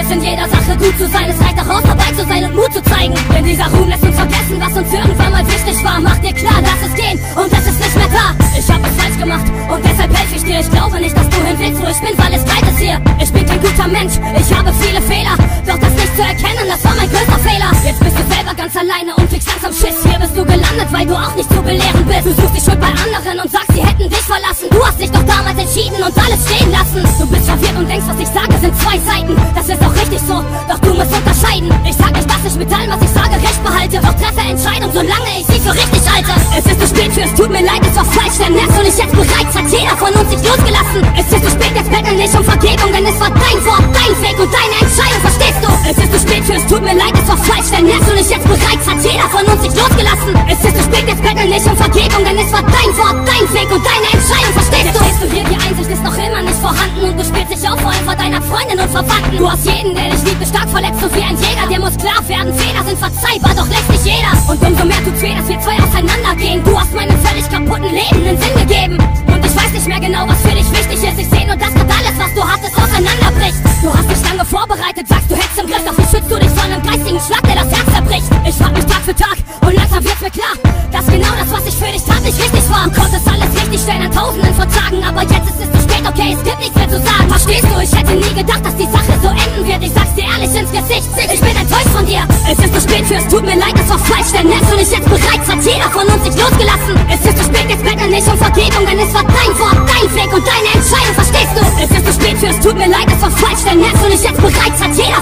Es in jeder Sache gut zu sein, es reicht auch aus, dabei zu sein und Mut zu zeigen. Denn dieser Ruhm lässt uns vergessen, was uns irgendwann mal wichtig war. Mach dir klar, lass es gehen und es ist nicht mehr da. Ich hab es falsch gemacht und deshalb helfe ich dir. Ich glaube nicht, dass du hin willst, wo ich bin, weil es breit ist hier. Ich bin kein guter Mensch, ich habe viele Fehler, doch das nicht zu erkennen, das war mein größter Fehler. Jetzt bist du selber ganz alleine und kriegst langsam Schiss. Hier bist du gelandet, weil du auch nicht zu belehren bist. Du suchst die Schuld bei anderen und sagst, sie hätten dich verlassen. Du hast dich doch damals entschieden und alles stehen lassen. Du bist verwirrt und denkst, was ich sage, sind zwei Seiten. Das ist auch richtig so, doch du musst unterscheiden. Ich sag nicht, dass ich mit allem, was ich sage, recht behalte, doch treffe Entscheidung, solange ich sie für richtig halte. Es ist zu spät für, es tut mir leid, es war falsch, denn merkst du nicht jetzt bereits, hat jeder von uns sich losgelassen. Es ist zu spät, jetzt betteln nicht um Vergebung, denn es war dein Wort, dein Weg und deine Entscheidung, verstehst du? Es ist zu spät für, es tut mir leid, es war falsch, denn merkst du nicht jetzt bereits, hat jeder von uns sich losgelassen. Es ist zu spät, jetzt betteln nicht um Vergebung, denn es war dein Wort, dein Weg und deine Entscheidung, verstehst du? Jetzt stehst du hier, die Einsicht ist noch immer nicht vorhanden und du spielst dich auf, vor allem vor deiner Freundin und Verwandten. Du hast jeden, der dich liebt, ist stark verletzt, so wie ein Jäger. Dir muss klar werden, Fehler sind verzeihbar, doch lässt nicht jeder. Und umso mehr tut's weh, dass wir zwei auseinandergehen. Du hast meinem völlig kaputten Leben einen Sinn gegeben. Und ich weiß nicht mehr genau, was für dich wichtig ist. Ich seh nur, dass grad alles, was du hattest, auseinanderbricht. Du hast dich lange vorbereitet, sagst du hättest im Griff, doch wie schützt du dich von einem geistigen Schlag, der das Herz zerbricht? Ich frag mich Tag für Tag und langsam wird's mir klar, dass genau das, was ich für dich tat, nicht richtig war. Du konntest alles richtig stellen an Tausenden von Tagen, aber jetzt ist es zu spät, okay, es gibt nichts mehr zu sagen. Verstehst du, ich hätte nie gedacht, dass die Sache so enden wird. Ich sag's dir ehrlich ins Gesicht, ich bin enttäuscht von dir. Es ist zu spät für, es tut mir leid, es war falsch, denn merkst du nicht jetzt bereits, hat jeder von uns sich losgelassen. Es ist zu spät, jetzt betteln nicht um Vergebung, denn es war dein Wort, dein Weg und deine Entscheidung, verstehst du? Es ist zu spät für, es tut mir leid, es war falsch, denn merkst du nicht jetzt bereits, hat jeder